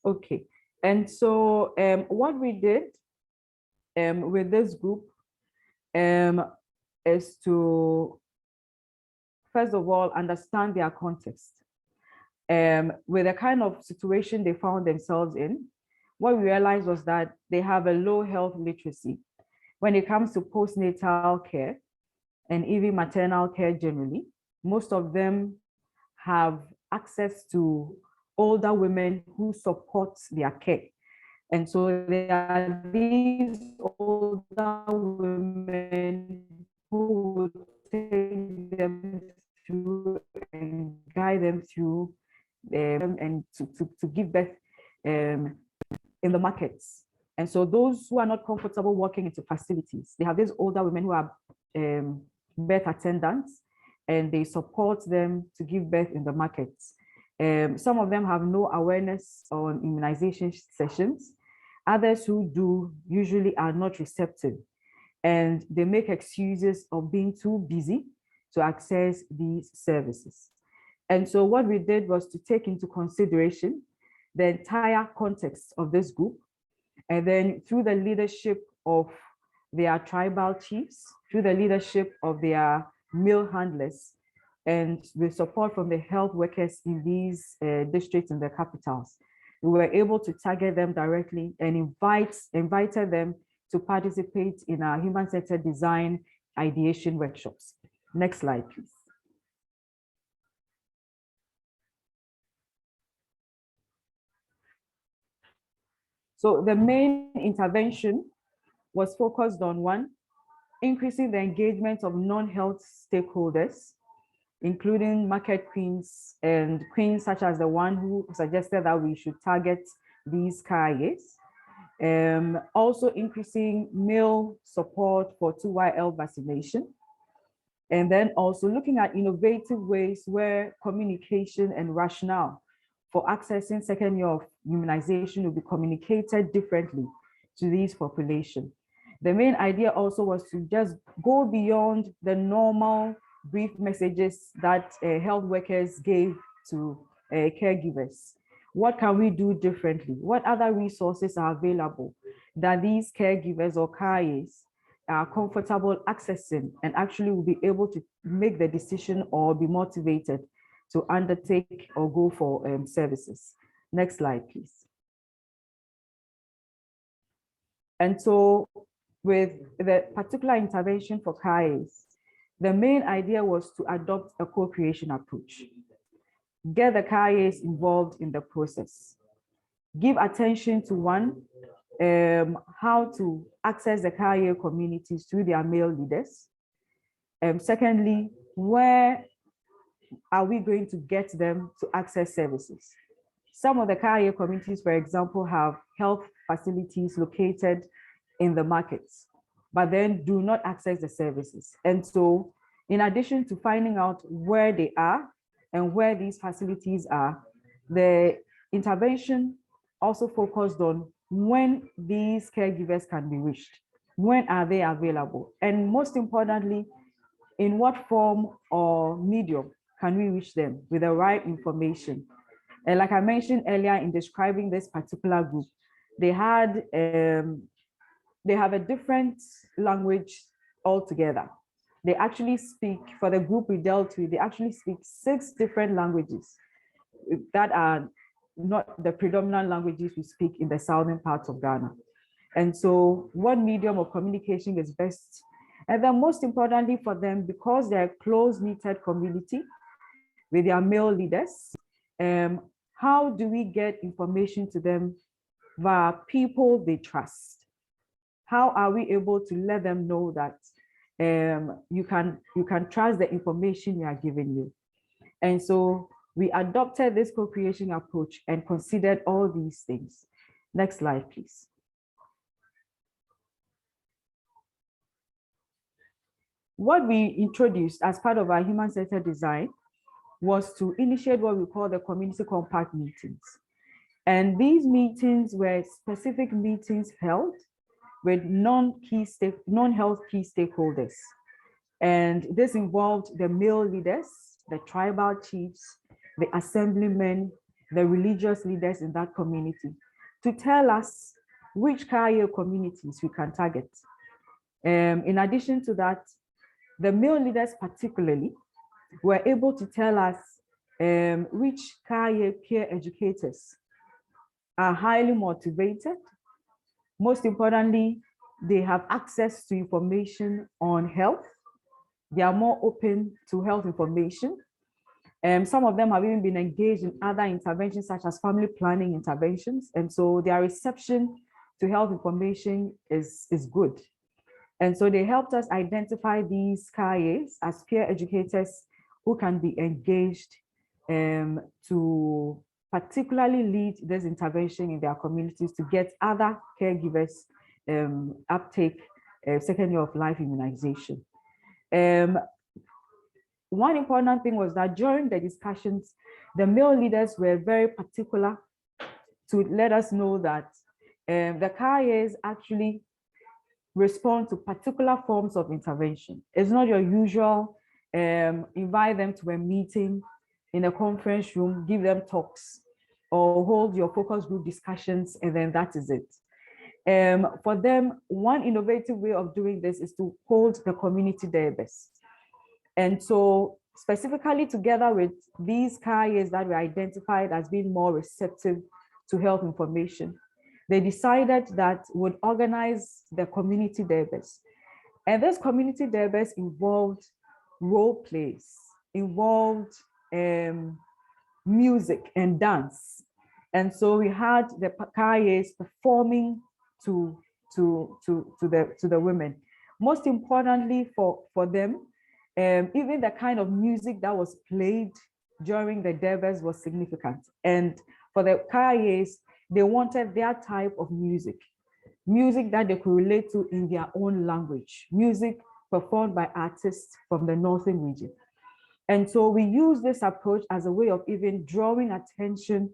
Okay, and so what we did with this group is to, first of all, understand their context. With the kind of situation they found themselves in, what we realized was that they have a low health literacy when it comes to postnatal care and even maternal care generally. Most of them have access to older women who support their care. And so there are these older women who would take them through and guide them through and to give birth in the markets. And so those who are not comfortable walking into facilities, they have these older women who are birth attendants, and they support them to give birth in the markets. Some of them have no awareness on immunization sessions. Others who do usually are not receptive, and they make excuses of being too busy to access these services. And so what we did was to take into consideration the entire context of this group, and then through the leadership of their tribal chiefs, through the leadership of their male handlers, and with support from the health workers in these districts and the capitals, we were able to target them directly and invited them to participate in our human-centered design ideation workshops. Next slide, please. So the main intervention was focused on, one, increasing the engagement of non-health stakeholders, including market queens and queens such as the one who suggested that we should target these kayayers. Also increasing male support for 2YL vaccination. And then also looking at innovative ways where communication and rationale for accessing second year of immunization will be communicated differently to these population. The main idea also was to just go beyond the normal brief messages that health workers gave to caregivers. What can we do differently? What other resources are available that these caregivers or kayayers are comfortable accessing and actually will be able to make the decision or be motivated to undertake or go for services? Next slide, please. And so with the particular intervention for kayayers, the main idea was to adopt a co-creation approach. Get the kayayers involved in the process. Give attention to, one, how to access the kayayer communities through their male leaders. Secondly, where are we going to get them to access services? Some of the kayayer communities, for example, have health facilities located in the markets, but then do not access the services. And so in addition to finding out where they are and where these facilities are, the intervention also focused on when these caregivers can be reached, when are they available, and most importantly, in what form or medium can we reach them with the right information. And like I mentioned earlier in describing this particular group, they have a different language altogether. They actually speak, for the group we dealt with, they actually speak 6 different languages that are not the predominant languages we speak in the southern parts of Ghana. And so what medium of communication is best? And then most importantly for them, because they're a close-knitted community with their male leaders, how do we get information to them via people they trust? How are we able to let them know that you can trust the information we are giving you? And so we adopted this co-creation approach and considered all these things. Next slide, please. what we introduced as part of our human-centered design was to initiate what we call the community compact meetings. And these meetings were specific meetings held with non-health key stakeholders. And this involved the male leaders, the tribal chiefs, the assemblymen, the religious leaders in that community, to tell us which Kayayer communities we can target. In addition to that, the male leaders particularly were able to tell us which Kayayer peer educators are highly motivated. Most importantly, they have access to information on health. They are more open to health information. Some of them have even been engaged in other interventions such as family planning interventions. And so their reception to health information is good. And so they helped us identify these Kayayers as peer educators who can be engaged to particularly lead this intervention in their communities to get other caregivers uptake second year of life immunization. One important thing was that during the discussions, the male leaders were very particular to let us know that the Kayayers actually respond to particular forms of intervention. It's not your usual invite them to a meeting in a conference room, give them talks, or hold your focus group discussions, and then that is it. For them, one innovative way of doing this is to hold the community database. And so specifically together with these Kayayers that were identified as being more receptive to health information, they decided that would organize the community database. And this community database involved role plays, involved music and dance. And so we had the Kayayers performing to the women. Most importantly for them, even the kind of music that was played during the database was significant. And for the Kayayers, they wanted their type of music that they could relate to in their own language, music performed by artists from the northern region. And so we use this approach as a way of even drawing attention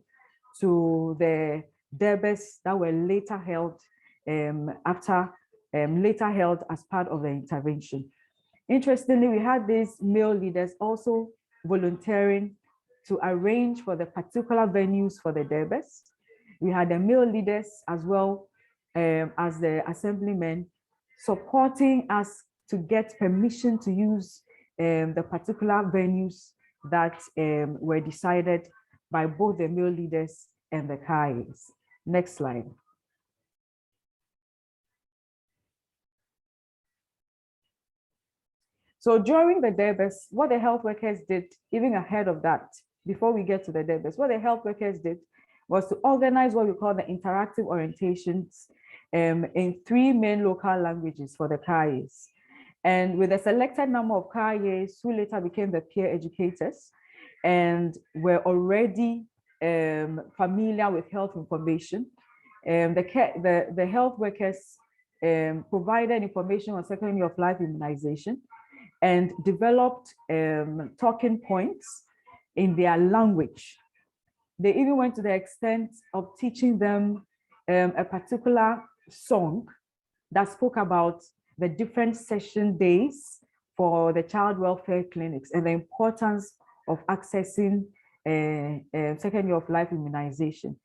to the debates that were later held later held as part of the intervention. Interestingly, we had these male leaders also volunteering to arrange for the particular venues for the debates. We had the male leaders as well as the assemblymen supporting us to get permission to use the particular venues that were decided by both the male leaders and the Kayayers. Next slide. So during the debates, what the health workers did, even ahead of that, before we get to the debates, what the health workers did was to organize what we call the interactive orientations in 3 main local languages for the Kayayers. And with a selected number of Kayayers who later became the peer educators and were already familiar with health information, the health workers provided information on second year of life immunization and developed talking points in their language. They even went to the extent of teaching them a particular song that spoke about the different session days for the child welfare clinics and the importance of accessing second year of life immunization.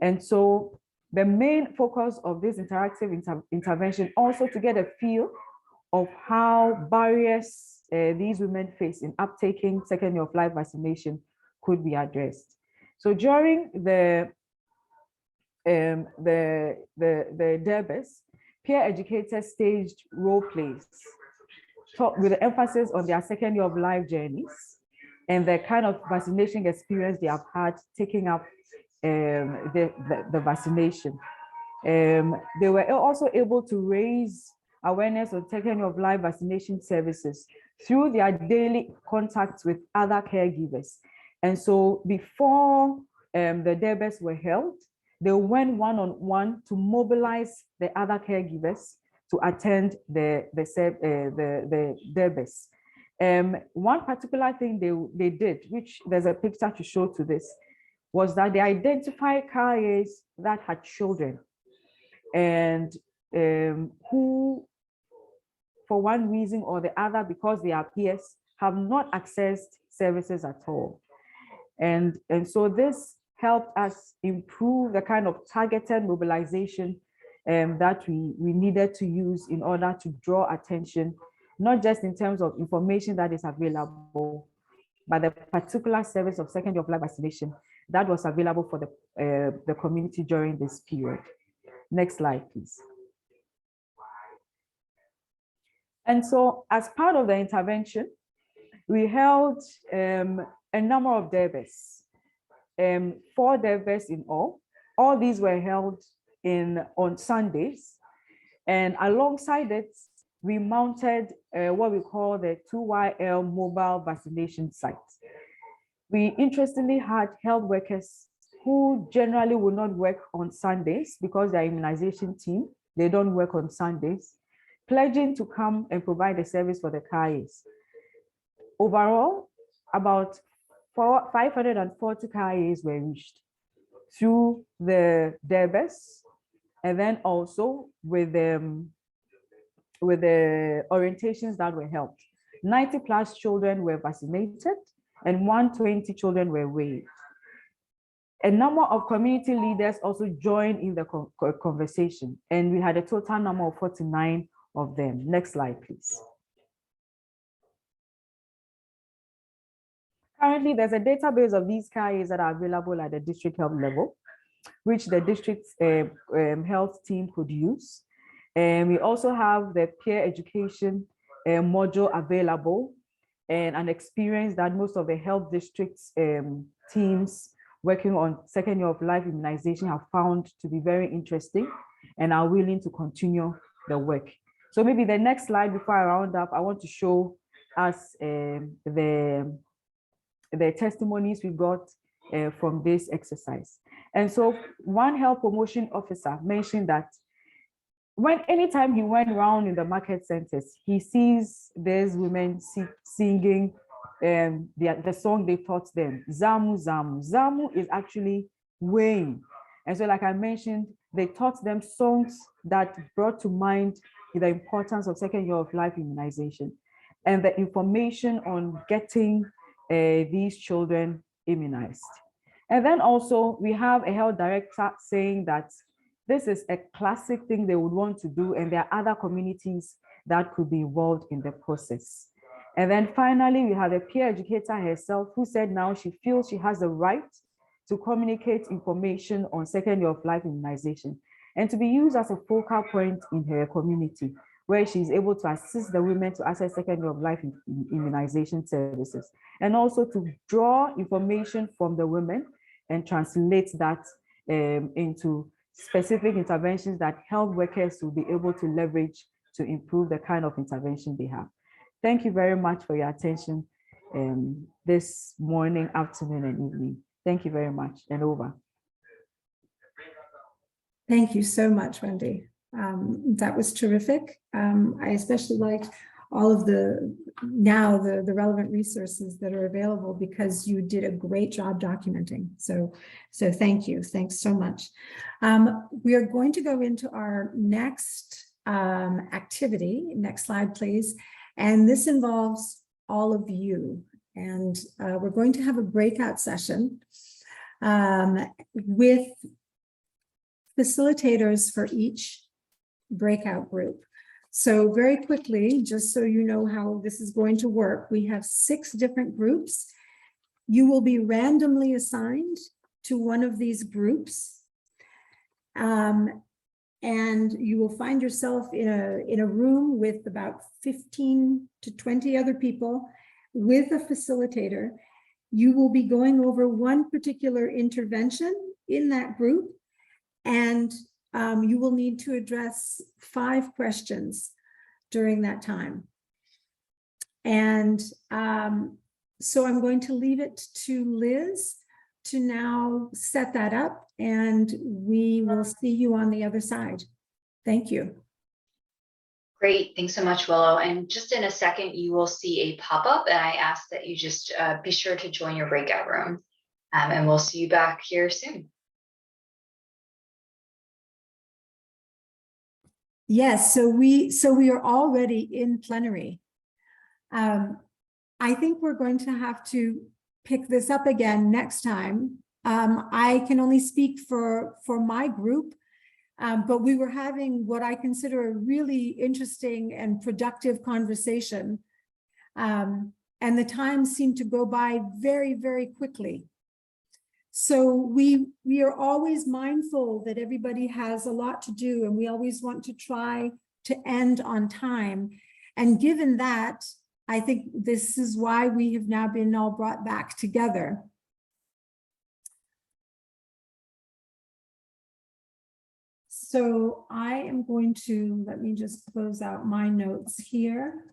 And so the main focus of this interactive intervention also to get a feel of how barriers these women face in uptaking second year of life vaccination could be addressed. So during the debates, peer educators staged role plays with the emphasis on their second year of life journeys and the kind of vaccination experience they have had taking up the vaccination. They were also able to raise awareness of second year of life vaccination services through their daily contacts with other caregivers. And so before the debates were held, they went one-on-one to mobilize the other caregivers to attend the derbes. One particular thing they did, which there's a picture to show to this, was that they identified Kayayers that had children and who, for one reason or the other, because they are peers, have not accessed services at all. And so this helped us improve the kind of targeted mobilization that we needed to use in order to draw attention, not just in terms of information that is available, but the particular service of second year of life vaccination that was available for the community during this period. Next slide, please. And so as part of the intervention, we held a number of derbes, 4 derbes in all. All these were held on Sundays. And alongside it, we mounted what we call the 2YL mobile vaccination site. We interestingly had health workers who generally will not work on Sundays because they're immunization team. They don't work on Sundays, pledging to come and provide the service for the Kayayers. Overall, about 540 Kayayers were reached through the derbes, and then also with the orientations that were held. 90+ children were vaccinated and 120 children were waived. A number of community leaders also joined in the conversation, and we had a total number of 49 of them. Next slide, please. Currently, there's a database of these Kayayers that are available at the district health level, which the district health team could use. And we also have the peer education module available, and an experience that most of the health districts teams working on second year of life immunization have found to be very interesting and are willing to continue the work. So maybe the next slide before I round up, I want to show us the testimonies we got from this exercise. And so one health promotion officer mentioned that anytime he went around in the market centers, he sees these women singing the song they taught them, Zamu, Zamu. Zamu is actually weighing. And so like I mentioned, they taught them songs that brought to mind the importance of second year of life immunization and the information on getting these children immunized. And then also we have a health director saying that this is a classic thing they would want to do, and there are other communities that could be involved in the process. And then finally, we have a peer educator herself who said now she feels she has the right to communicate information on second year of life immunization and to be used as a focal point in her community, where she's able to assist the women to access second year of life immunization services, and also to draw information from the women and translate that into specific interventions that health workers will be able to leverage to improve the kind of intervention they have. Thank you very much for your attention this morning, afternoon, and evening. Thank you very much, and over. Thank you so much, Wendy. That was terrific. I especially liked all of the relevant resources that are available, because you did a great job documenting. So thank you. Thanks so much. We are going to go into our next activity. Next slide, please. And this involves all of you. And we're going to have a breakout session with facilitators for each breakout group. So very quickly, just so you know how this is going to work, we have 6 different groups. You will be randomly assigned to one of these groups. And you will find yourself in a room with about 15 to 20 other people with a facilitator. You will be going over one particular intervention in that group, and you will need to address 5 questions during that time. And so I'm going to leave it to Liz to now set that up, and we will see you on the other side. Thank you. Great, thanks so much, Willow. And just in a second, you will see a pop-up, and I ask that you just be sure to join your breakout room, and we'll see you back here soon. Yes, so we are already in plenary. I think we're going to have to pick this up again next time. I can only speak for my group, but we were having what I consider a really interesting and productive conversation. And the time seemed to go by very, very quickly. So we are always mindful that everybody has a lot to do, and we always want to try to end on time. And given that, I think this is why we have now been all brought back together. So I am going to, let me just close out my notes here.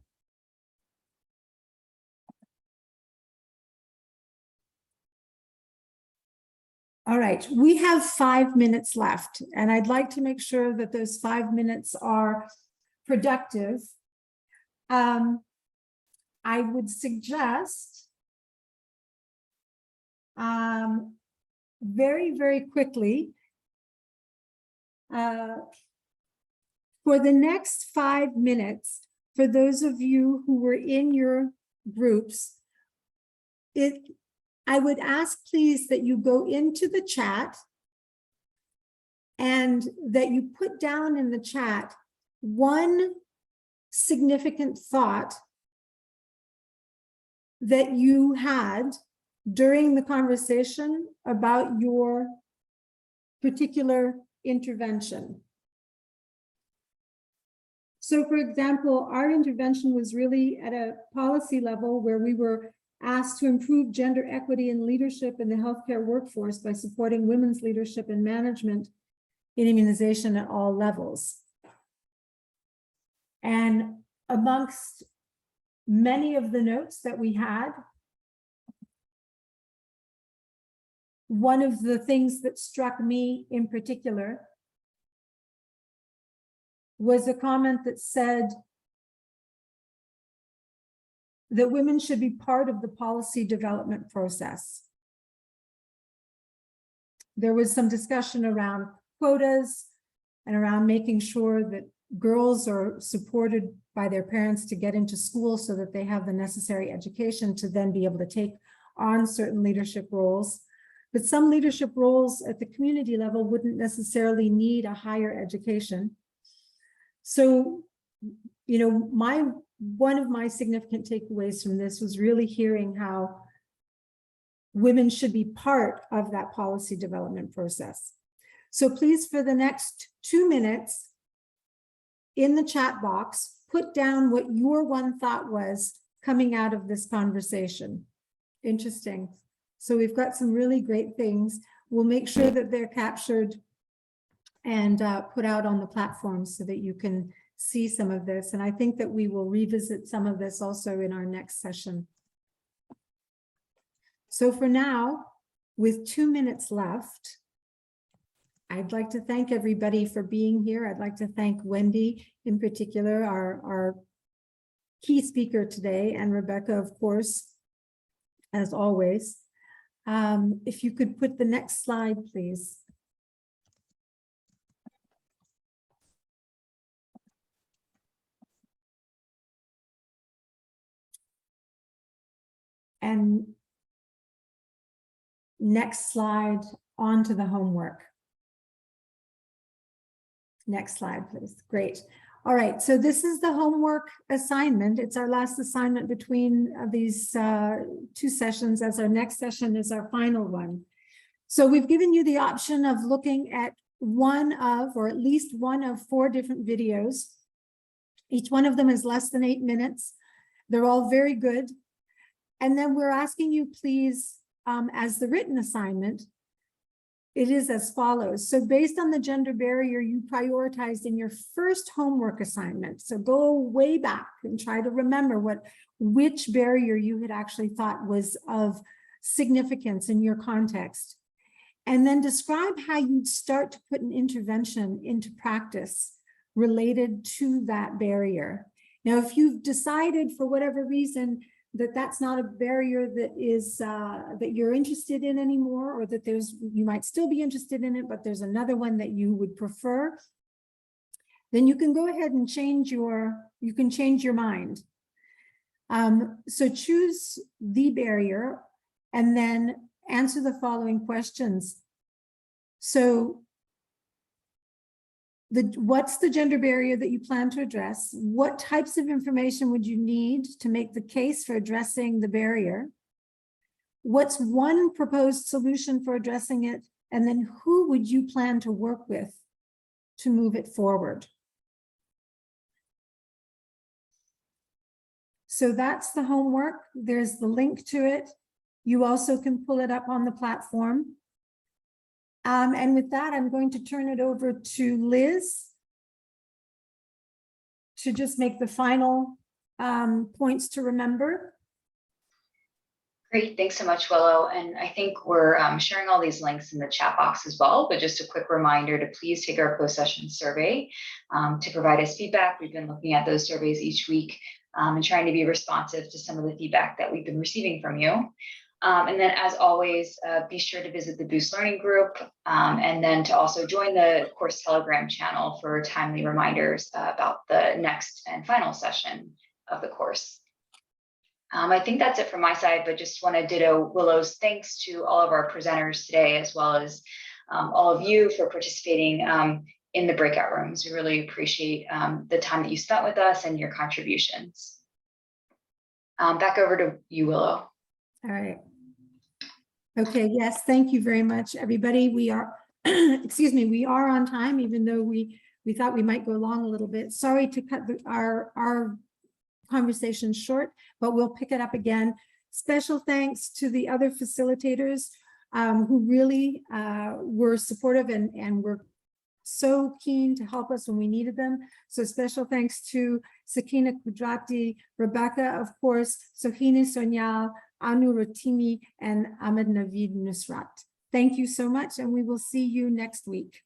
All right, we have 5 minutes left, and I'd like to make sure that those 5 minutes are productive. I would suggest very, very quickly, for the next 5 minutes, for those of you who were in your groups, I would ask, please, that you go into the chat and that you put down in the chat one significant thought that you had during the conversation about your particular intervention. So, for example, our intervention was really at a policy level where we were asked to improve gender equity and leadership in the healthcare workforce by supporting women's leadership and management in immunization at all levels. And amongst many of the notes that we had, one of the things that struck me in particular was a comment that said that women should be part of the policy development process. There was some discussion around quotas and around making sure that girls are supported by their parents to get into school so that they have the necessary education to then be able to take on certain leadership roles. But some leadership roles at the community level wouldn't necessarily need a higher education. So, you know, one of my significant takeaways from this was really hearing how women should be part of that policy development process. So please, for the next 2 minutes, in the chat box, put down what your one thought was coming out of this conversation. Interesting. So we've got some really great things. We'll make sure that they're captured and put out on the platform so that you can see some of this. And I think that we will revisit some of this also in our next session. So for now, with 2 minutes left, I'd like to thank everybody for being here. I'd like to thank Wendy in particular, our key speaker today, and Rebecca, of course, as always. If you could put the next slide, please. And next slide, on to the homework. Next slide, please. Great. All right, so this is the homework assignment. It's our last assignment between these 2 sessions, as our next session is our final one. So we've given you the option of looking at one of, or at least one of 4 different videos. Each one of them is less than 8 minutes. They're all very good. And then we're asking you, please, as the written assignment, it is as follows. So based on the gender barrier you prioritized in your first homework assignment, so go way back and try to remember which barrier you had actually thought was of significance in your context. And then describe how you'd start to put an intervention into practice related to that barrier. Now, if you've decided for whatever reason that that's not a barrier that is that you're interested in anymore, or that you might still be interested in it, but there's another one that you would prefer, then you can go ahead and change your mind. So choose the barrier and then answer the following questions. So what's the gender barrier that you plan to address? What types of information would you need to make the case for addressing the barrier? What's one proposed solution for addressing it? And then who would you plan to work with to move it forward? So that's the homework. There's the link to it. You also can pull it up on the platform. And with that, I'm going to turn it over to Liz to just make the final points to remember. Great, thanks so much, Willow. And I think we're sharing all these links in the chat box as well, but just a quick reminder to please take our post-session survey to provide us feedback. We've been looking at those surveys each week and trying to be responsive to some of the feedback that we've been receiving from you. And then, as always, be sure to visit the Boost Learning group and then to also join the course Telegram channel for timely reminders about the next and final session of the course. I think that's it from my side, but just want to ditto Willow's thanks to all of our presenters today, as well as all of you for participating in the breakout rooms. We really appreciate the time that you spent with us and your contributions. Back over to you, Willow. All right. Okay, yes, thank you very much, everybody. We are, excuse me, we are on time, even though we thought we might go along a little bit. Sorry to cut our conversation short, but we'll pick it up again. Special thanks to the other facilitators who really were supportive and were so keen to help us when we needed them. So special thanks to Sakina Kudrati, Rebecca, of course, Sohini Sonyal, Anu Rotimi, and Ahmed Navid Nusrat. Thank you so much, and we will see you next week.